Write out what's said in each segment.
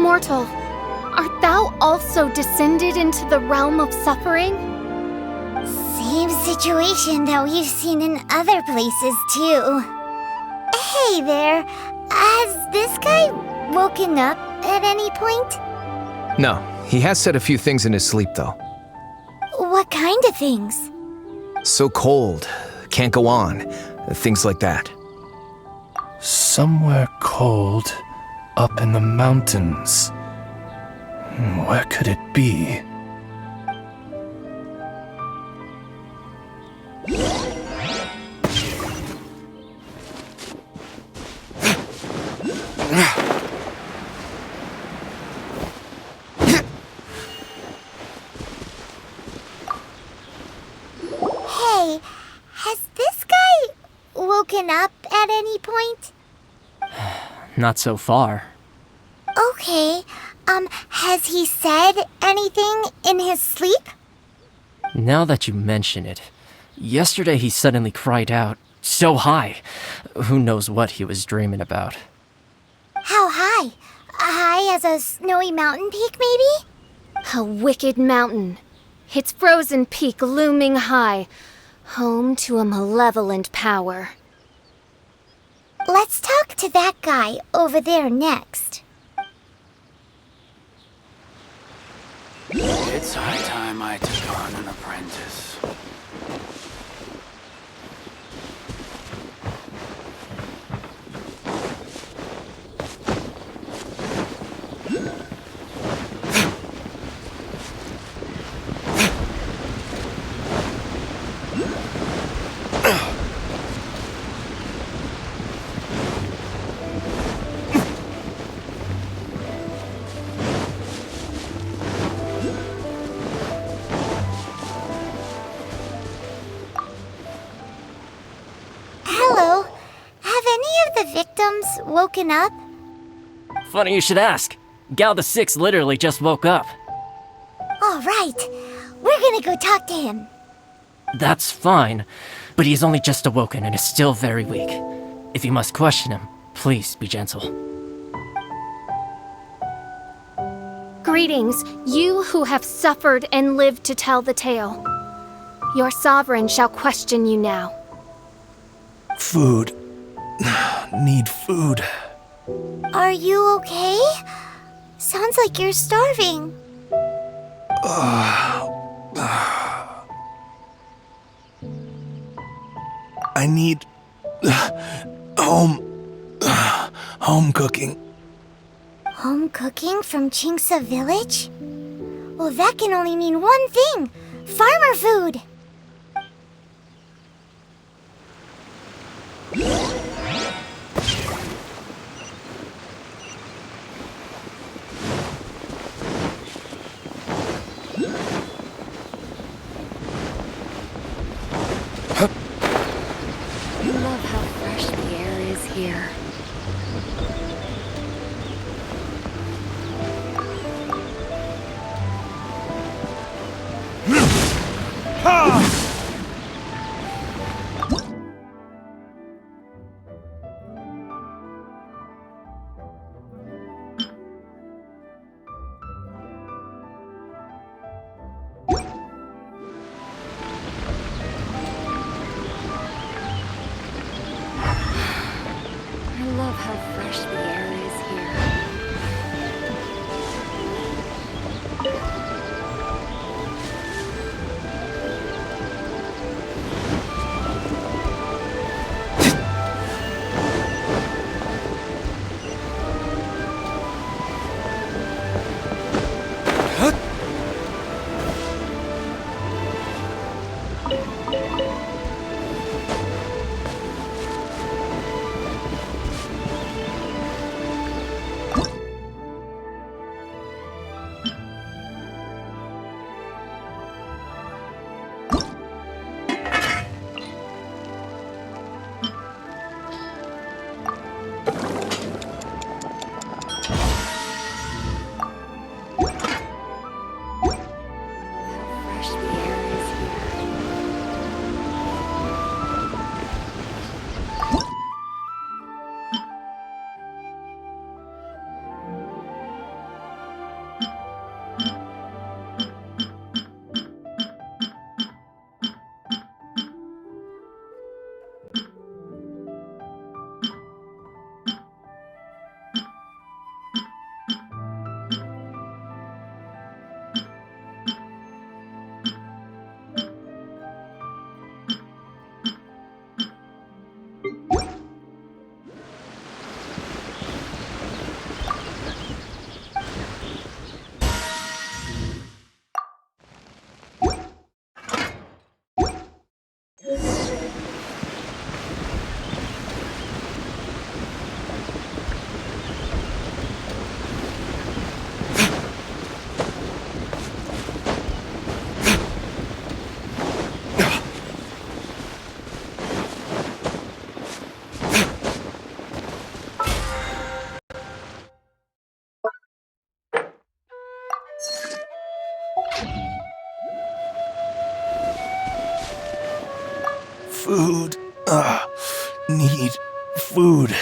Mortal, art thou also descended into the realm of suffering? Same situation that we've seen in other places, too. Hey there, has this guy woken up at any point? No, he has said a few things in his sleep, though. What kind of things? So cold, can't go on, things like that. Somewhere cold, up in the mountains. Where could it be? Hey, has this guy woken up at any point? Not so far. Okay, has he said anything in his sleep? Now that you mention it, yesterday he suddenly cried out, so high. Who knows what he was dreaming about. How high? High as a snowy mountain peak, maybe? A wicked mountain, its frozen peak looming high, home to a malevolent power. Let's talk to that guy over there next. It's high time I took on an apprentice. Hello, have any of the victims woken up? Funny you should ask. Gal the Six literally just woke up. All right, we're gonna go talk to him. That's fine, but he's only just awoken and is still very weak. If you must question him, please be gentle. Greetings, you who have suffered and lived to tell the tale. Your sovereign shall question you now. Food. Need food. Are you okay? Sounds like you're starving. I need home cooking. Home cooking from Chinksa village? Well, that can only mean one thing. Farmer food! I love how fresh the air is here. I love how fresh the air is here. Food. Need food.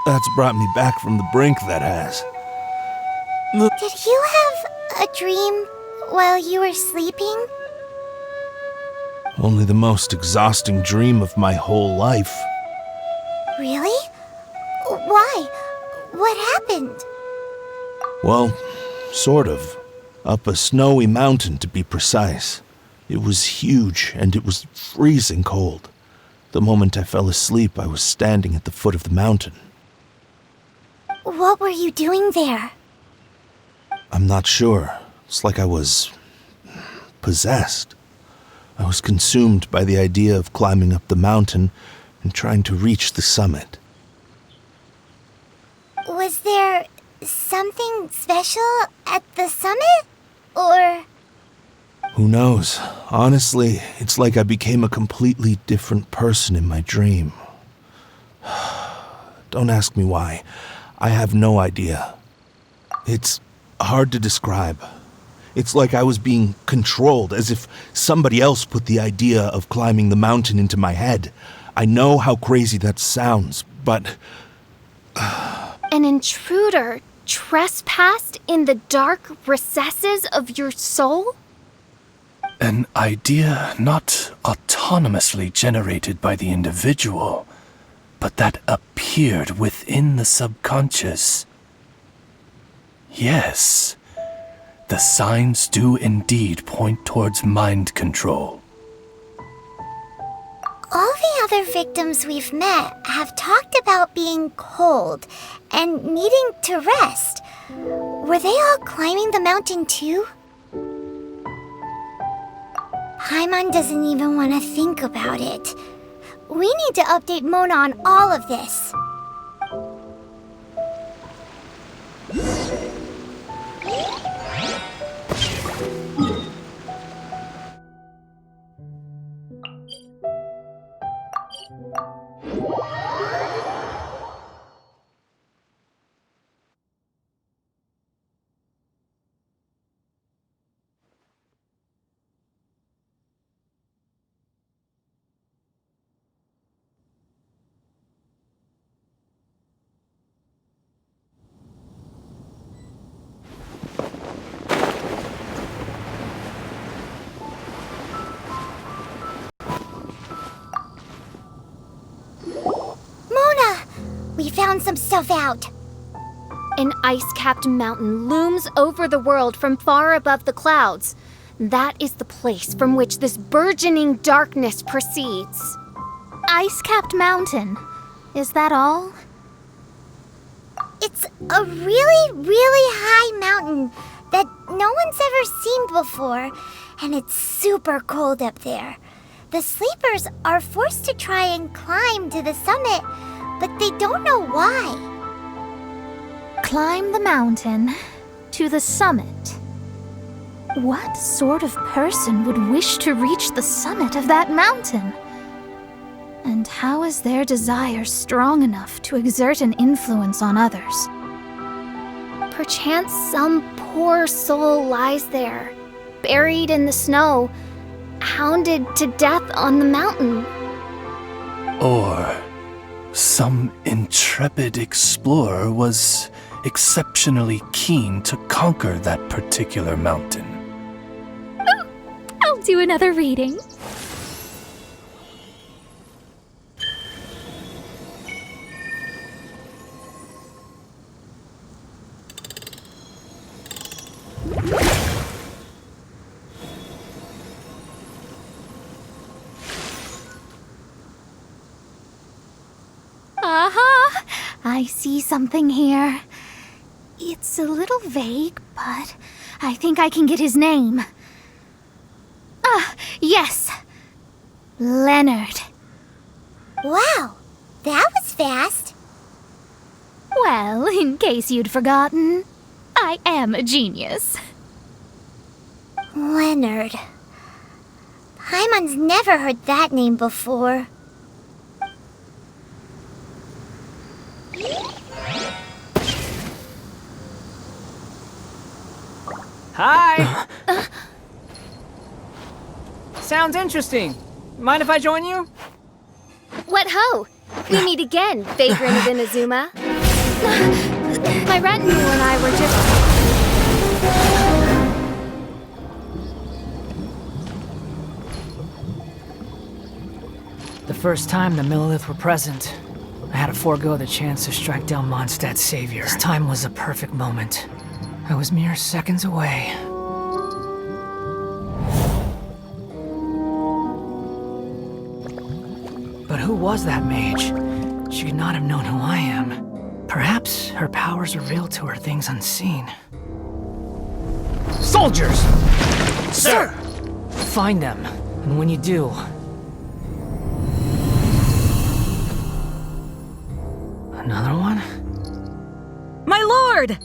That's brought me back from the brink, that has. Did you have a dream while you were sleeping? Only the most exhausting dream of my whole life. Really? Why? What happened? Well, sort of. Up a snowy mountain, to be precise. It was huge, and it was freezing cold. The moment I fell asleep, I was standing at the foot of the mountain. What were you doing there? I'm not sure. It's like I was possessed. I was consumed by the idea of climbing up the mountain and trying to reach the summit. Was there something special at the summit? Or... Who knows? Honestly, it's like I became a completely different person in my dream. Don't ask me why. I have no idea. It's hard to describe. It's like I was being controlled, as if somebody else put the idea of climbing the mountain into my head. I know how crazy that sounds, but... An intruder trespassed in the dark recesses of your soul? An idea not autonomously generated by the individual, but that appeared within the subconscious. Yes, the signs do indeed point towards mind control. all the other victims we've met have talked about being cold and needing to rest. Were they all climbing the mountain too? Paimon doesn't even want to think about it. We need to update Mona on all of this. We found some stuff out. An ice-capped mountain looms over the world from far above the clouds. That is the place from which this burgeoning darkness proceeds. Ice-capped mountain. Is that all? It's a really, really high mountain that no one's ever seen before, and it's super cold up there. The sleepers are forced to try and climb to the summit, but they don't know why. Climb the mountain to the summit. What sort of person would wish to reach the summit of that mountain? And how is their desire strong enough to exert an influence on others? Perchance some poor soul lies there, buried in the snow, hounded to death on the mountain. Or some intrepid explorer was exceptionally keen to conquer that particular mountain. I'll do another reading. Aha! I see something here. It's a little vague, but I think I can get his name. Ah, yes. Leonard. Wow, that was fast. Well, in case you'd forgotten, I am a genius. Leonard. Paimon's never heard that name before. Hi! Sounds interesting. Mind if I join you? What ho! We meet again, vagrant of Inazuma. My retinue and I were just... The first time the Millelith were present, I had to forego the chance to strike down Mondstadt's savior. This time was a perfect moment. I was mere seconds away. But who was that mage? She could not have known who I am. Perhaps her powers revealed to her things unseen. Soldiers! Sir! Find them, and when you do, another one? My lord!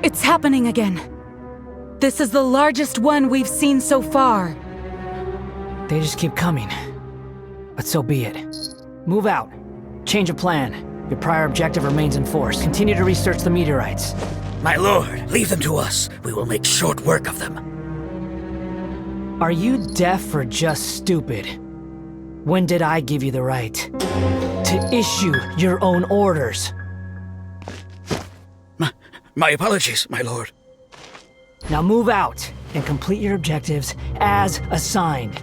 It's happening again. This is the largest one we've seen so far. They just keep coming. But so be it. Move out. Change of plan. Your prior objective remains in force. Continue to research the meteorites. My lord, leave them to us. We will make short work of them. Are you deaf or just stupid? When did I give you the right to issue your own orders? My apologies, my lord. Now move out and complete your objectives as assigned.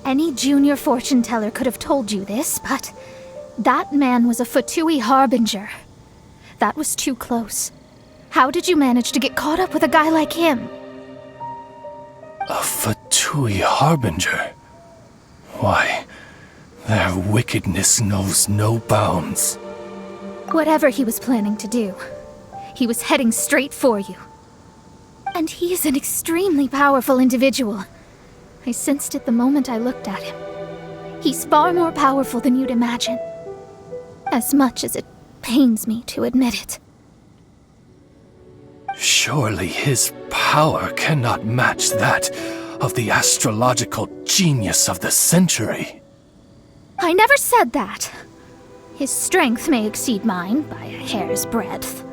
Any junior fortune teller could have told you this, but that man was a Fatui harbinger. That was too close. How did you manage to get caught up with a guy like him? A Fatui harbinger? Why, their wickedness knows no bounds. Whatever he was planning to do, he was heading straight for you. And he is an extremely powerful individual. I sensed it the moment I looked at him. He's far more powerful than you'd imagine. As much as it pains me to admit it. Surely his power cannot match that of the astrological genius of the century. I never said that. His strength may exceed mine by a hair's breadth,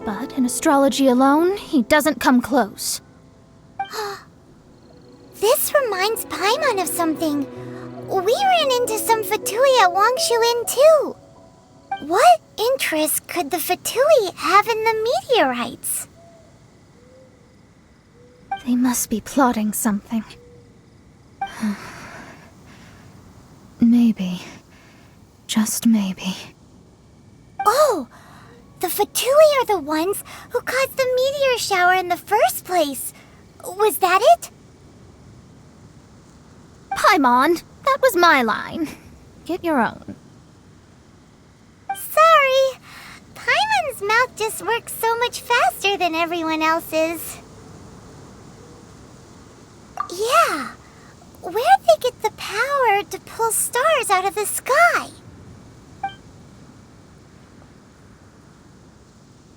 but in astrology alone, he doesn't come close. This reminds Paimon of something. We ran into some Fatui at Wangshu Inn too. What interest could the Fatui have in the meteorites? They must be plotting something. Maybe. Just maybe. Oh! The Fatui are the ones who caused the meteor shower in the first place. Was that it? Paimon, that was my line. Get your own. Sorry. Paimon's mouth just works so much faster than everyone else's. Yeah. Where'd they get the power to pull stars out of the sky?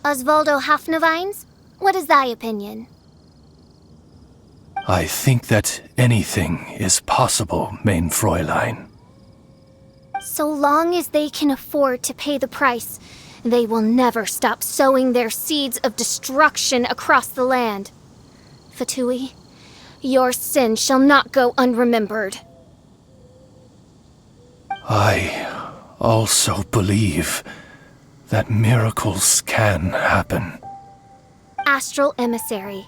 Osvaldo Hafnavines, what is thy opinion? I think that anything is possible, main Fräulein. So long as they can afford to pay the price, they will never stop sowing their seeds of destruction across the land. Fatui, your sin shall not go unremembered. I also believe that miracles can happen. Astral Emissary,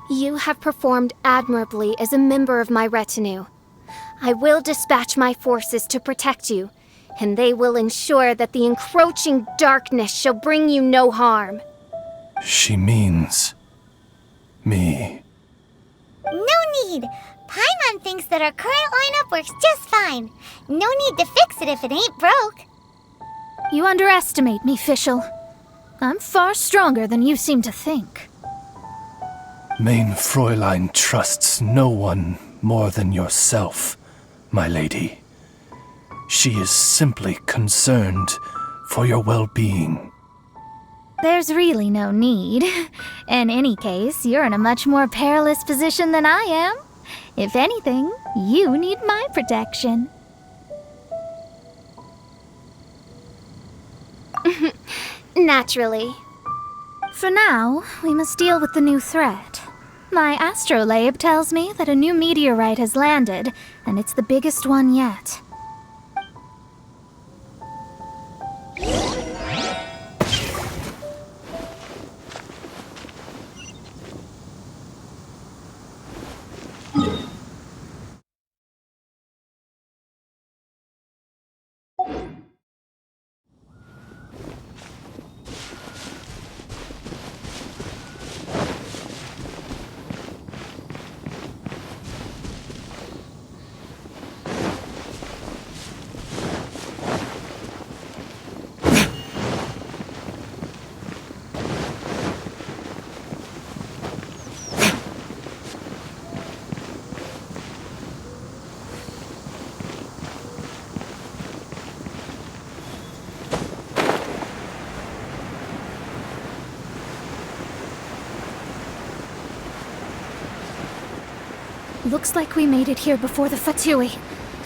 you have performed admirably as a member of my retinue. I will dispatch my forces to protect you, and they will ensure that the encroaching darkness shall bring you no harm. She means me. No need. Paimon thinks that our current lineup works just fine. No need to fix it if it ain't broke. You underestimate me, Fischl. I'm far stronger than you seem to think. Main Fräulein trusts no one more than yourself, my lady. She is simply concerned for your well-being. There's really no need. In any case, you're in a much more perilous position than I am. If anything, you need my protection. Naturally. For now, we must deal with the new threat. My astrolabe tells me that a new meteorite has landed, and it's the biggest one yet. Looks like we made it here before the Fatui.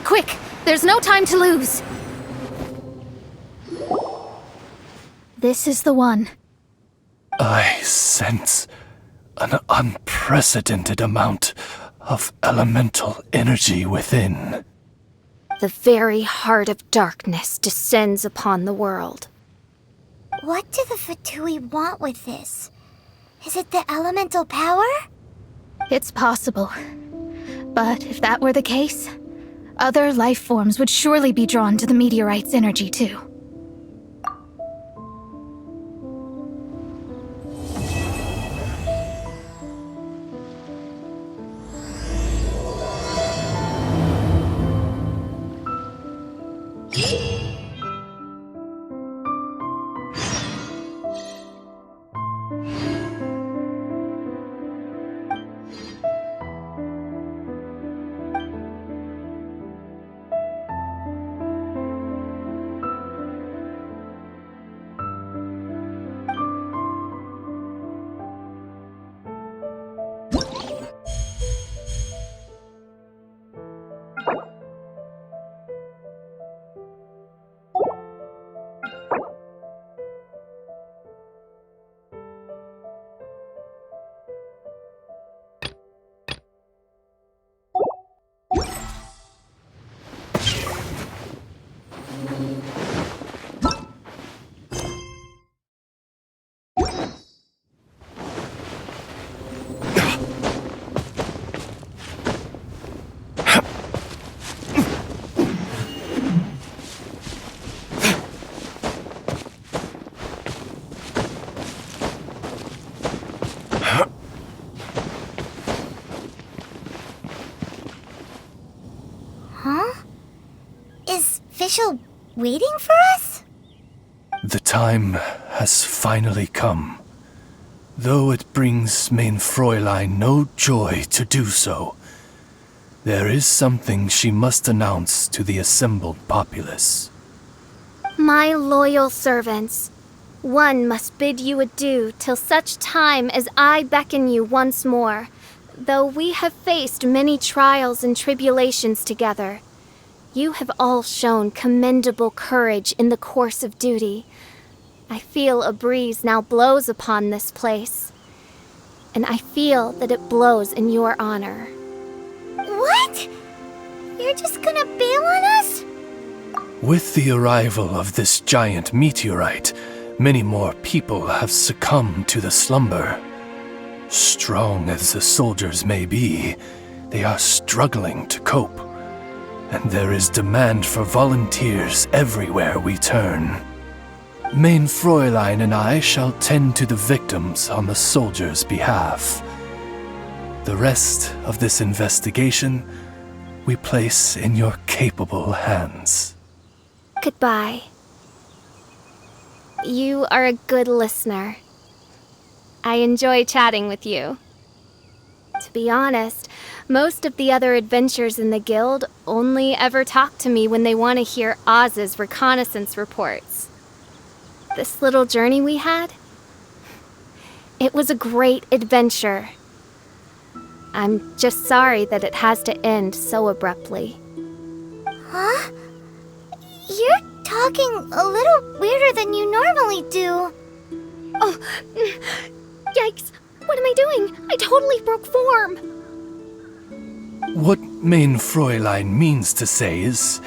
Quick! There's no time to lose! This is the one. I sense an unprecedented amount of elemental energy within. The very heart of darkness descends upon the world. What do the Fatui want with this? Is it the elemental power? It's possible. But if that were the case, other life forms would surely be drawn to the meteorite's energy too. Official waiting for us? The time has finally come. Though it brings main Fräulein no joy to do so, there is something she must announce to the assembled populace. My loyal servants, one must bid you adieu till such time as I beckon you once more. Though we have faced many trials and tribulations together, you have all shown commendable courage in the course of duty. I feel a breeze now blows upon this place, and I feel that it blows in your honor. What? You're just gonna bail on us? With the arrival of this giant meteorite, many more people have succumbed to the slumber. Strong as the soldiers may be, they are struggling to cope. And there is demand for volunteers everywhere we turn. Main Fräulein and I shall tend to the victims on the soldiers' behalf. The rest of this investigation we place in your capable hands. Goodbye. You are a good listener. I enjoy chatting with you. To be honest, most of the other adventurers in the guild only ever talk to me when they want to hear Oz's reconnaissance reports. this little journey we had? It was a great adventure. I'm just sorry that it has to end so abruptly. Huh? You're talking a little weirder than you normally do. Oh, yikes! What am I doing? I totally broke form! What mein Fräulein means to say is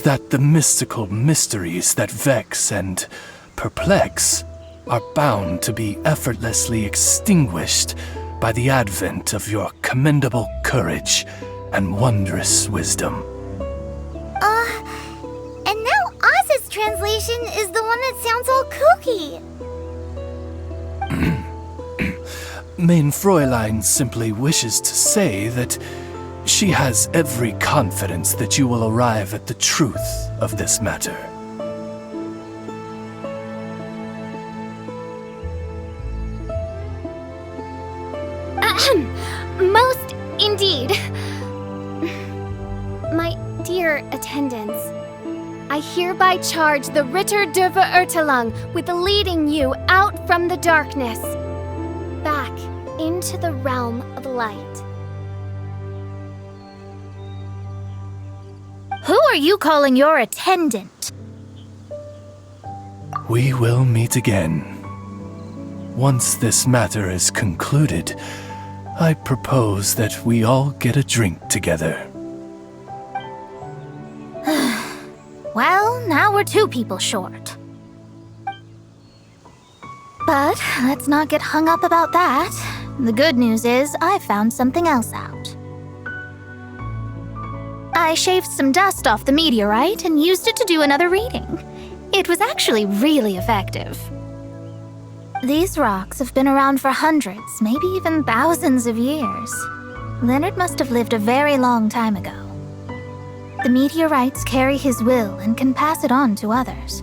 that the mystical mysteries that vex and perplex are bound to be effortlessly extinguished by the advent of your commendable courage and wondrous wisdom. And now Oz's translation is the one that sounds all kooky. Mein Fräulein simply wishes to say that she has every confidence that you will arrive at the truth of this matter. Most indeed. My dear attendants, I hereby charge the Ritter der Verurteilung with leading you out from the darkness, back into the realm of light. Who are you calling your attendant? We will meet again. Once this matter is concluded, I propose that we all get a drink together. Well, now we're 2 people short. But let's not get hung up about that. The good news is I found something else out. I shaved some dust off the meteorite and used it to do another reading. It was actually really effective. These rocks have been around for hundreds, maybe even thousands of years. Leonard must have lived a very long time ago. The meteorites carry his will and can pass it on to others.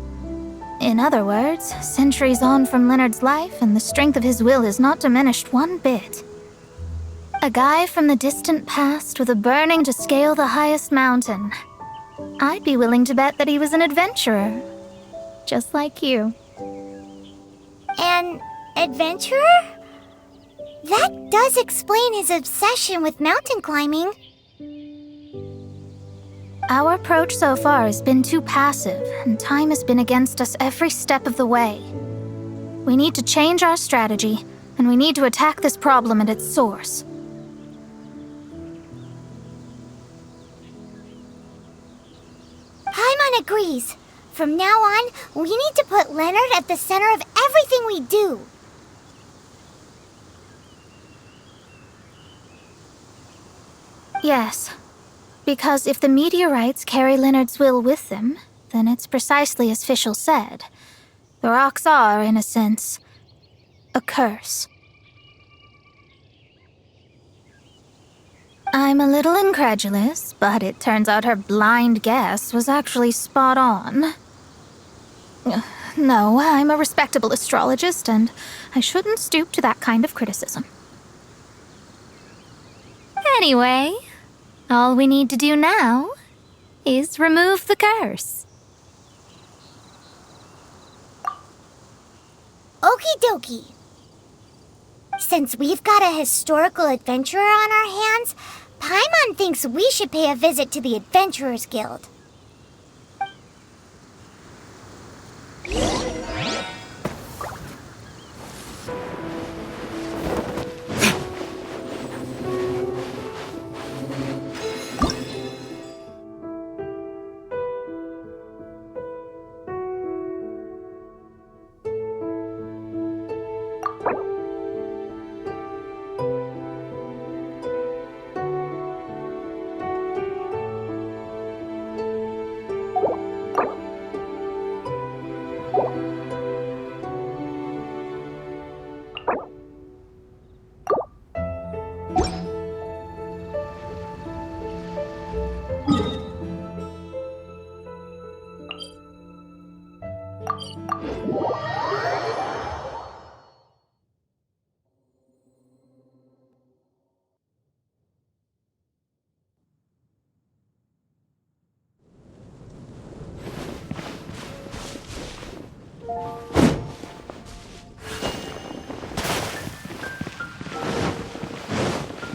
In other words, centuries on from Leonard's life, and the strength of his will is not diminished one bit. A guy from the distant past with a burning to scale the highest mountain. I'd be willing to bet that he was an adventurer. Just like you. An adventurer? That does explain his obsession with mountain climbing. Our approach so far has been too passive, and time has been against us every step of the way. We need to change our strategy, and we need to attack this problem at its source. Paimon agrees. From now on, we need to put Leonard at the center of everything we do. Yes. Because if the meteorites carry Leonard's will with them, then it's precisely as Fischl said. The rocks are, in a sense, a curse. I'm a little incredulous, but it turns out her blind guess was actually spot on. No, I'm a respectable astrologist, and I shouldn't stoop to that kind of criticism. Anyway, all we need to do now is remove the curse. Okie dokie. Since we've got a historical adventurer on our hands, Paimon thinks we should pay a visit to the Adventurers Guild.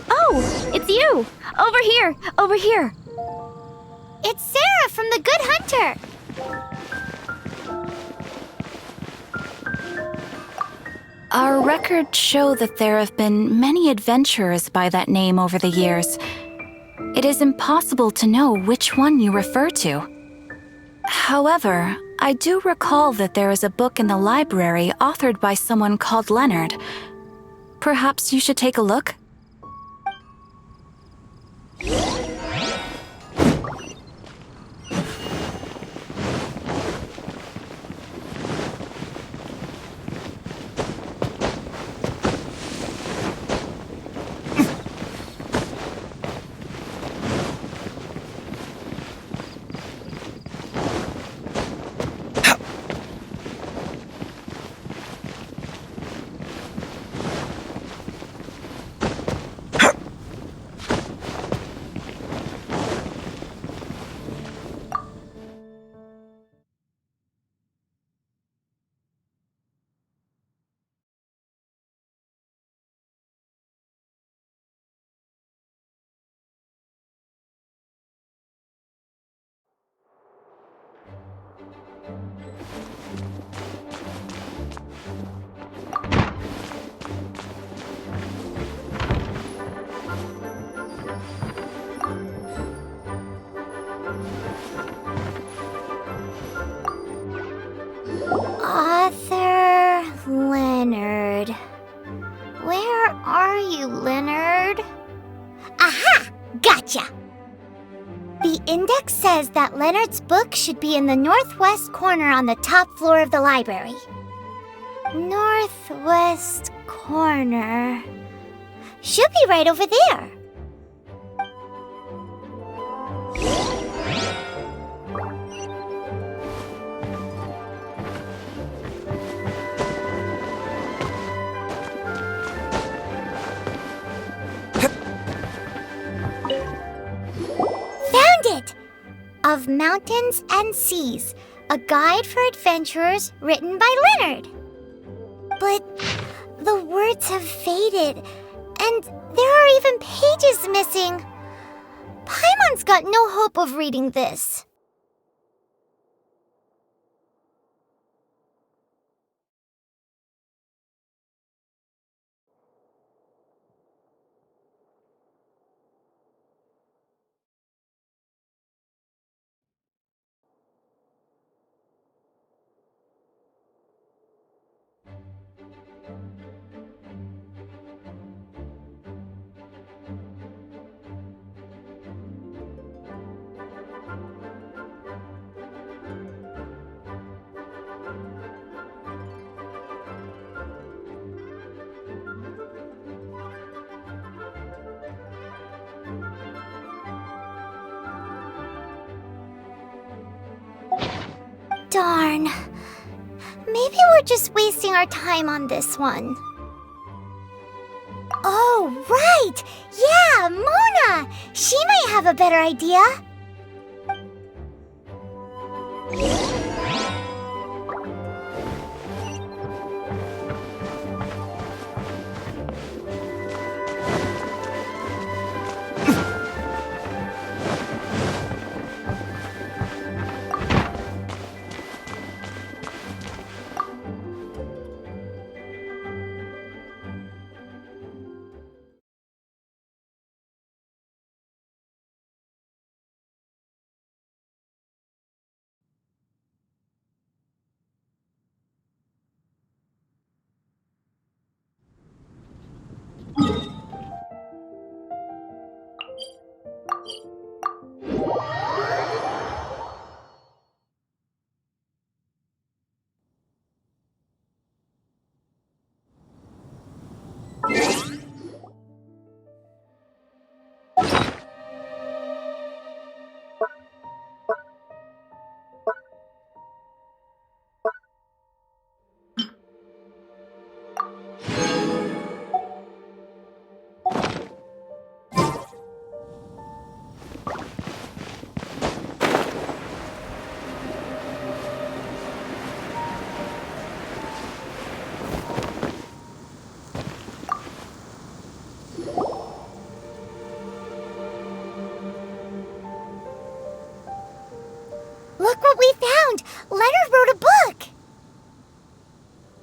Oh, it's you! Over here! Over here! It's Sarah from the Good Hunter! Our records show that there have been many adventurers by that name over the years. It is impossible to know which one you refer to. However, I do recall that there is a book in the library authored by someone called Leonard. Perhaps you should take a look? Author Leonard. Where are you, Leonard? Aha! Gotcha! The index says that Leonard's book should be in the northwest corner on the top floor of the library. Northwest corner. Should be right over there. Of Mountains and Seas, a guide for adventurers written by Leonard. But the words have faded, and there are even pages missing. Paimon's got no hope of reading this. Darn. Maybe we're just wasting our time on this one. Oh, right! Yeah, Mona! She might have a better idea.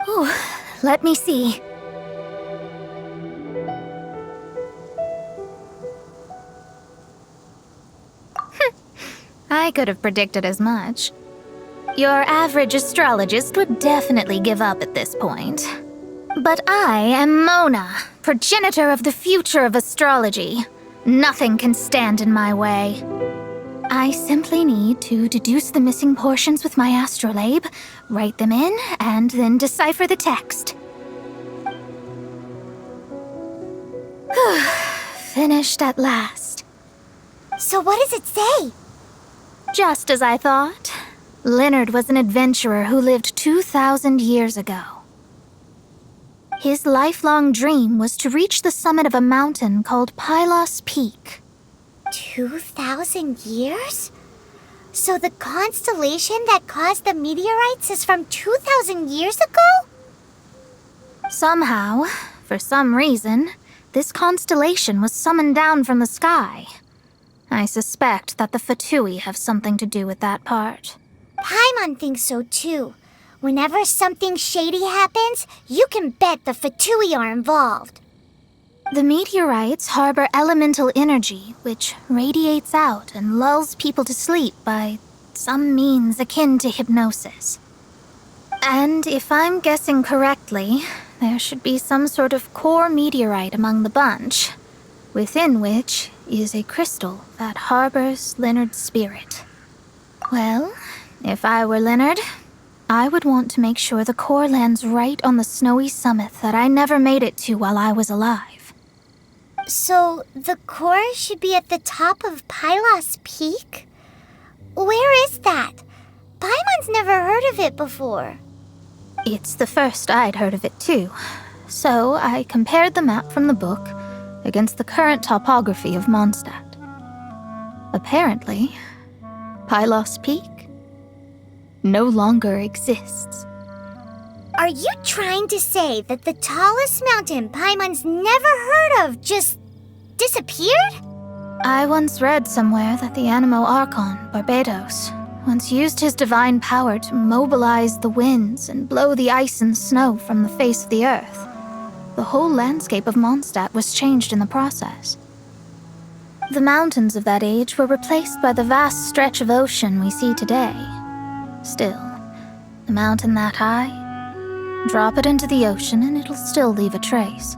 Ooh, let me see. I could have predicted as much. Your average astrologist would definitely give up at this point. But I am Mona, progenitor of the future of astrology. Nothing can stand in my way. I simply need to deduce the missing portions with my astrolabe, write them in, and then decipher the text. Finished at last. So what does it say? Just as I thought. Leonard was an adventurer who lived 2,000 years ago. His lifelong dream was to reach the summit of a mountain called Pylos Peak. 2,000 years? So the constellation that caused the meteorites is from 2,000 years ago? Somehow, for some reason, this constellation was summoned down from the sky. I suspect that the Fatui have something to do with that part. Paimon thinks so too. Whenever something shady happens, you can bet the Fatui are involved. The meteorites harbor elemental energy, which radiates out and lulls people to sleep by some means akin to hypnosis. And if I'm guessing correctly, there should be some sort of core meteorite among the bunch, within which is a crystal that harbors Leonard's spirit. Well, if I were Leonard, I would want to make sure the core lands right on the snowy summit that I never made it to while I was alive. So, the core should be at the top of Pylos Peak? Where is that? Paimon's never heard of it before. It's the first I'd heard of it too, so I compared the map from the book against the current topography of Mondstadt. Apparently, Pylos Peak no longer exists. Are you trying to say that the tallest mountain Paimon's never heard of just disappeared? I once read somewhere that the Animo Archon, Barbados, once used his divine power to mobilize the winds and blow the ice and snow from the face of the earth. The whole landscape of Mondstadt was changed in the process. The mountains of that age were replaced by the vast stretch of ocean we see today. Still, a mountain that high, drop it into the ocean and it'll still leave a trace.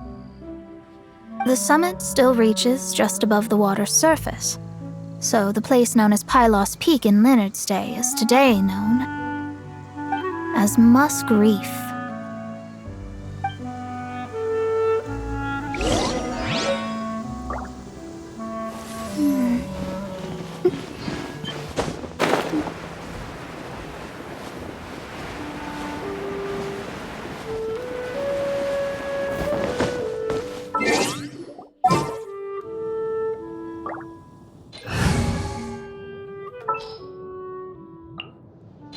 The summit still reaches just above the water's surface, so the place known as Pylos Peak in Leonard's day is today known as Musk Reef.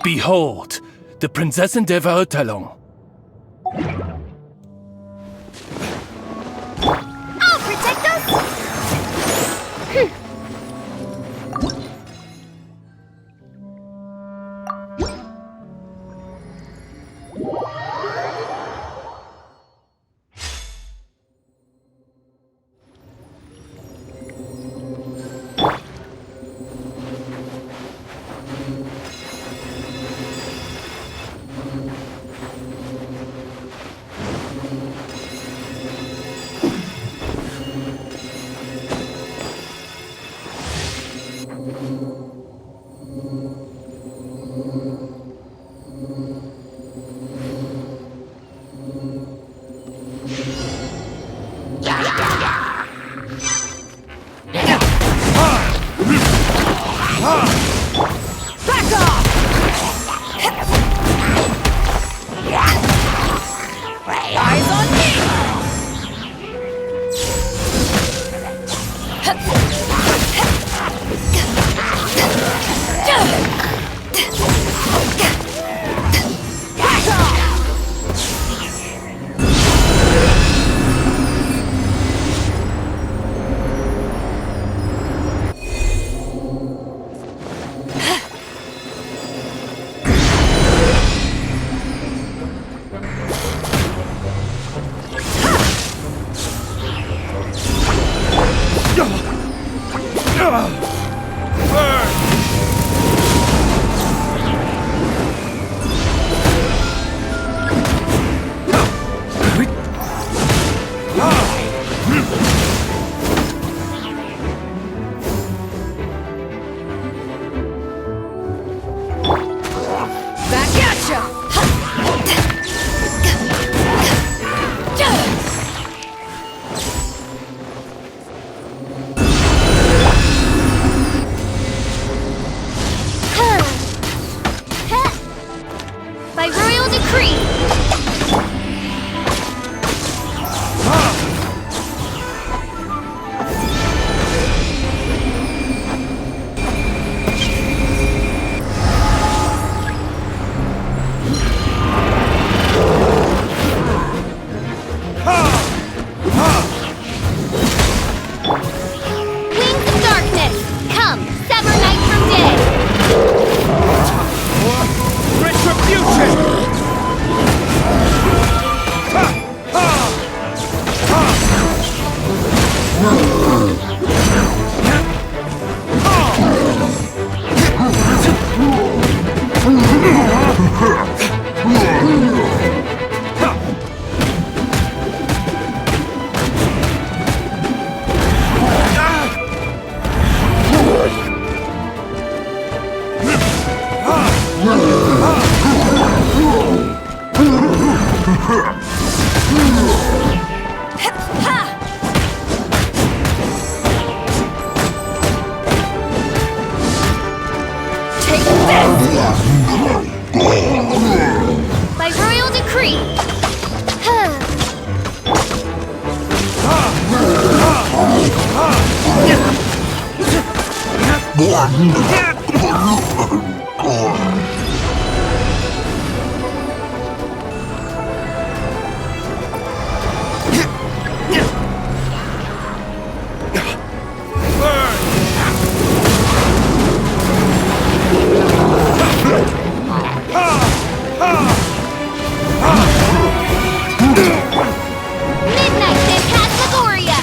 Behold, the Prinzessin der Verurteilung. I'll protect us! Take this! By royal decree! Midnight Phantasmagoria!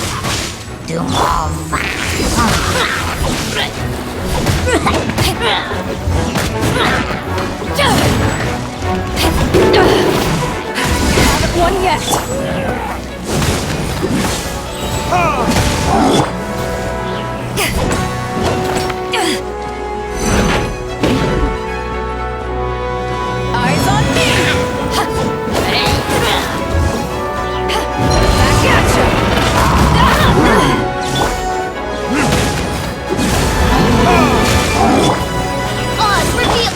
Haven't won yet! Eyes on me! Back at ya! Oz, reveal!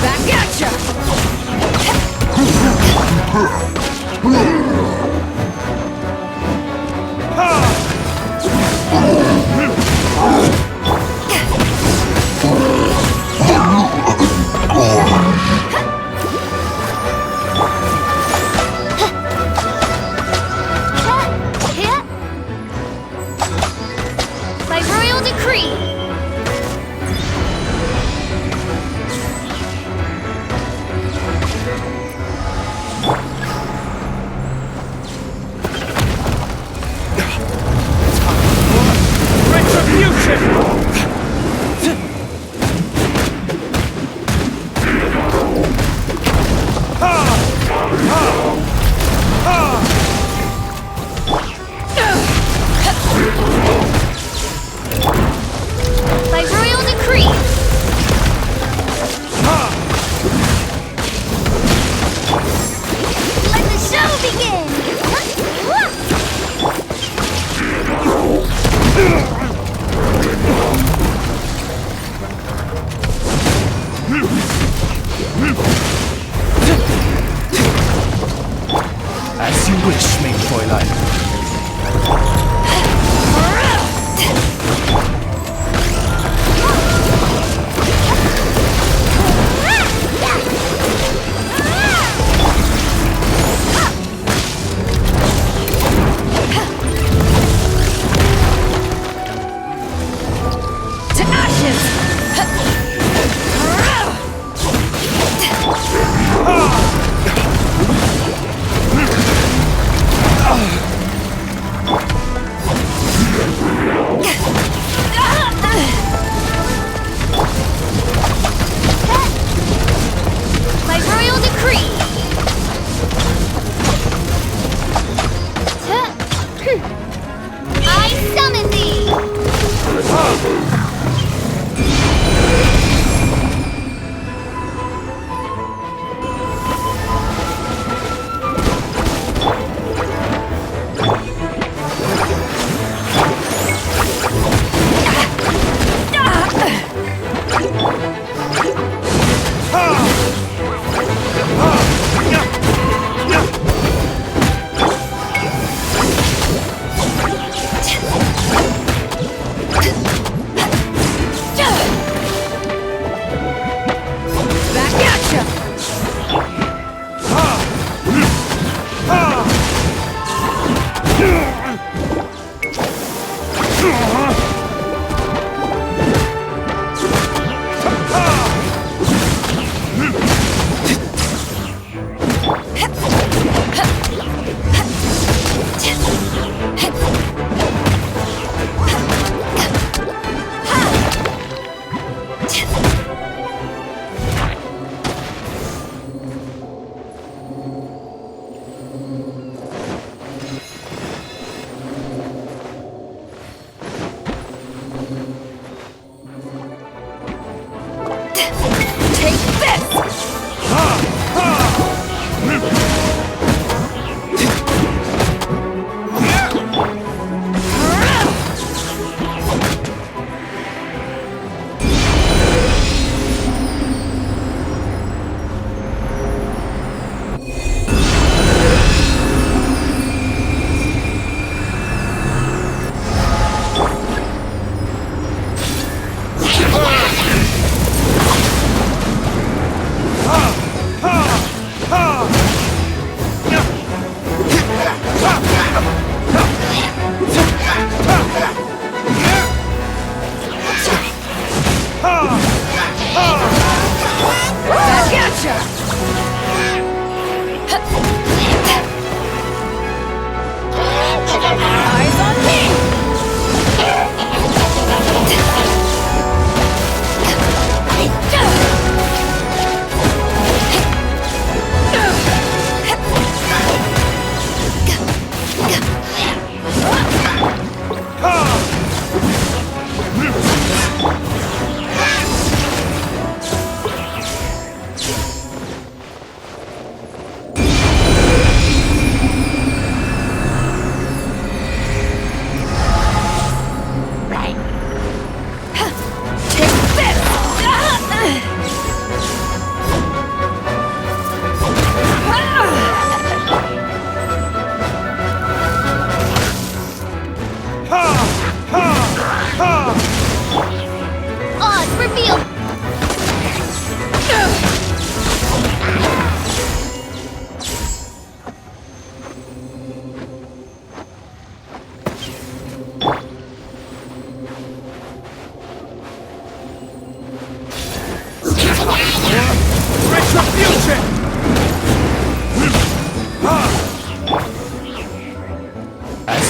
Back at ya! By royal decree! By royal decree! Let the show begin! As you wish, main Fräulein. To ashes!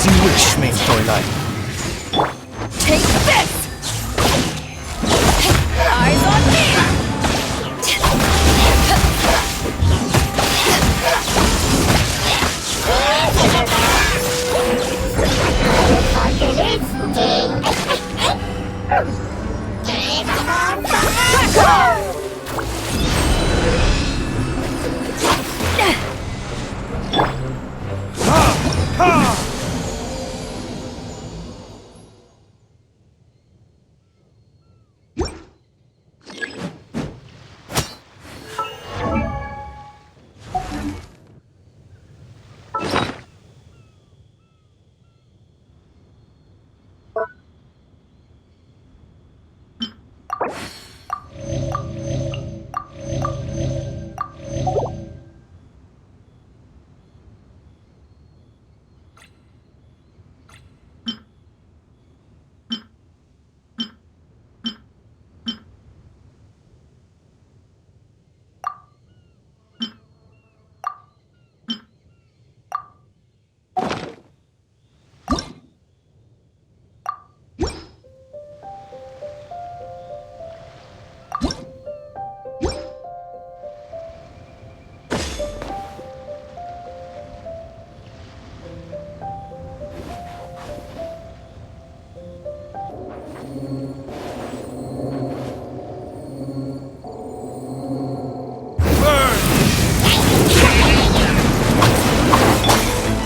you wish, main storyline. Take this! Eyes on me!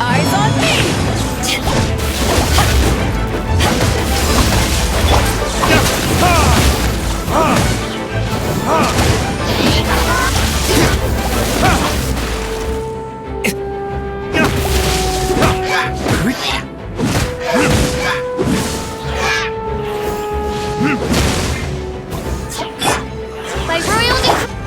Eyes on me! By royal decree.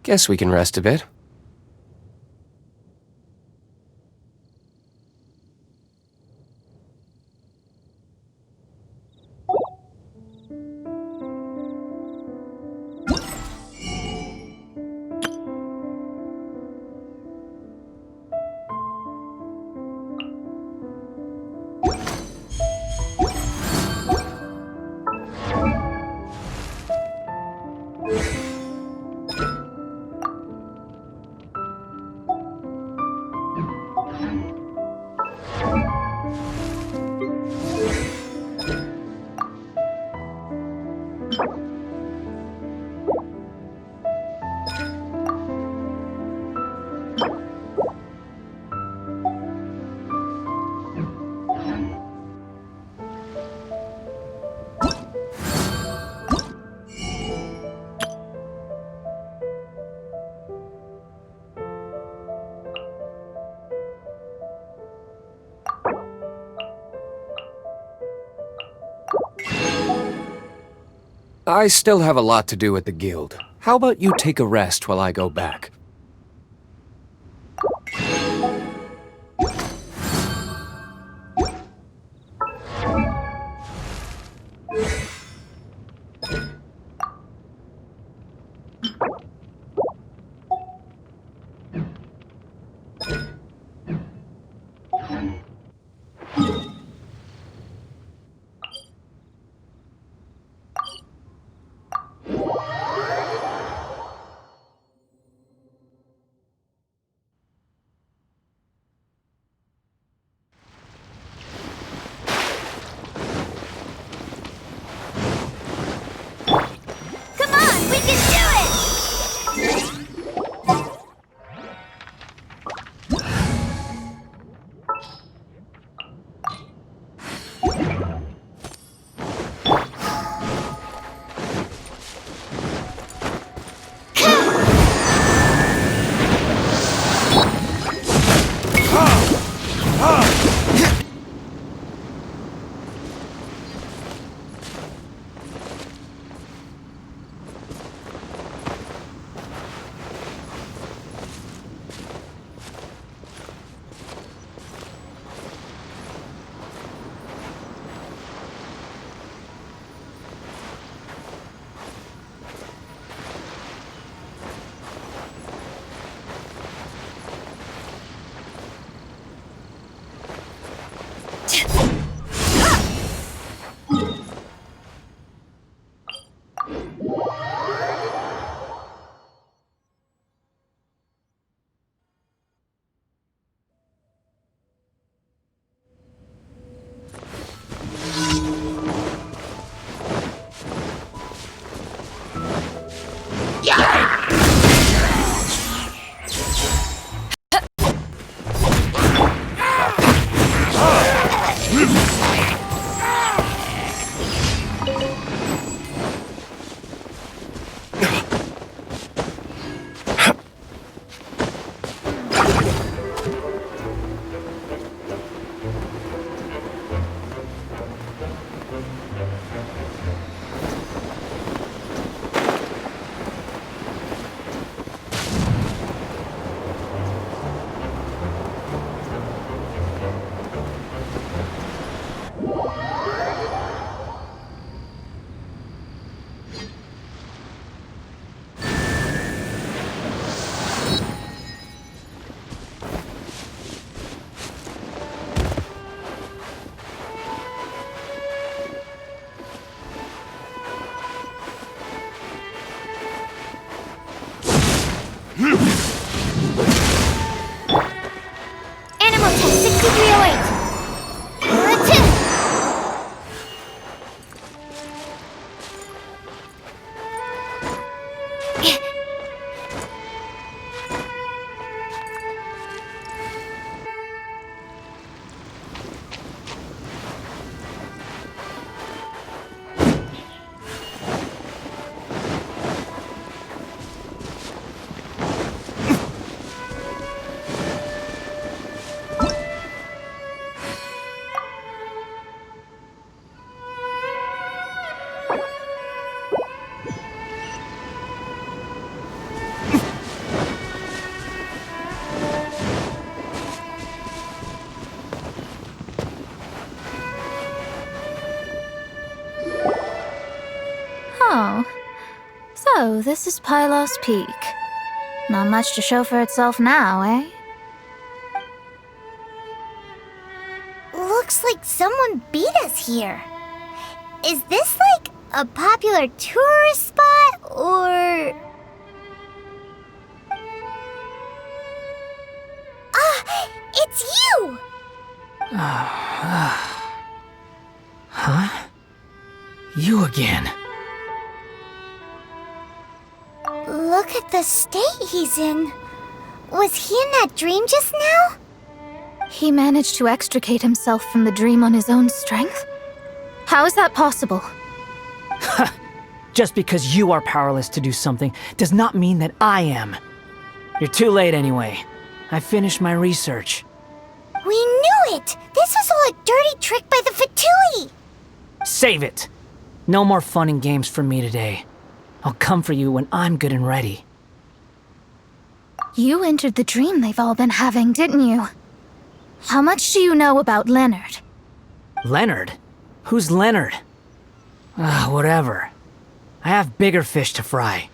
Guess we can rest a bit. I still have a lot to do at the guild. How about you take a rest while I go back? Come on, we can do it! Animal test 6308. Oh. So, this is Pylos Peak. Not much to show for itself now, eh? Looks like someone beat us here. Is this like a popular tourist spot, or... Ah! It's you! Huh? You again. Look at the state he's in. Was he in that dream just now? He managed to extricate himself from the dream on his own strength? How is that possible? Just because you are powerless to do something does not mean that I am. You're too late anyway. I finished my research. We knew it! This was all a dirty trick by the Fatui! Save it! No more fun and games for me today. I'll come for you when I'm good and ready. You entered the dream they've all been having, didn't you? How much do you know about Leonard? Leonard? Who's Leonard? Whatever. I have bigger fish to fry.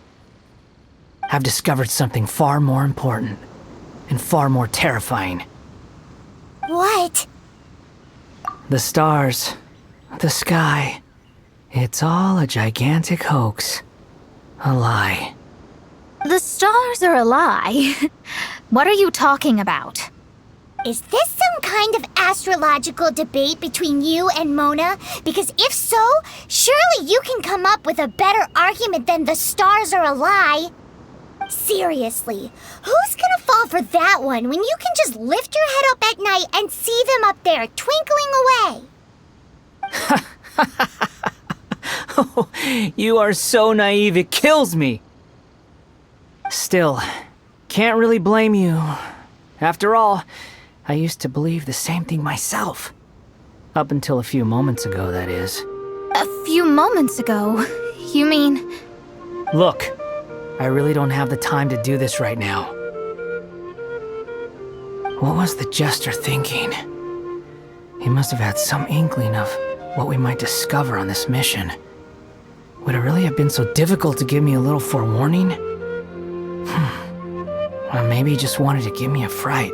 I've discovered something far more important and far more terrifying. What? The stars, the sky. It's all a gigantic hoax. A lie. The stars are a lie. What are you talking about? Is this some kind of astrological debate between you and Mona? Because if so, surely you can come up with a better argument than the stars are a lie. Seriously, who's gonna fall for that one when you can just lift your head up at night and see them up there twinkling away? Oh, you are so naive, it kills me. Still, can't really blame you. After all, I used to believe the same thing myself. Up until a few moments ago, that is. A few moments ago? You mean... Look, I really don't have the time to do this right now. What was the Jester thinking? He must have had some inkling of what we might discover on this mission. Would it really have been so difficult to give me a little forewarning? Or maybe he just wanted to give me a fright.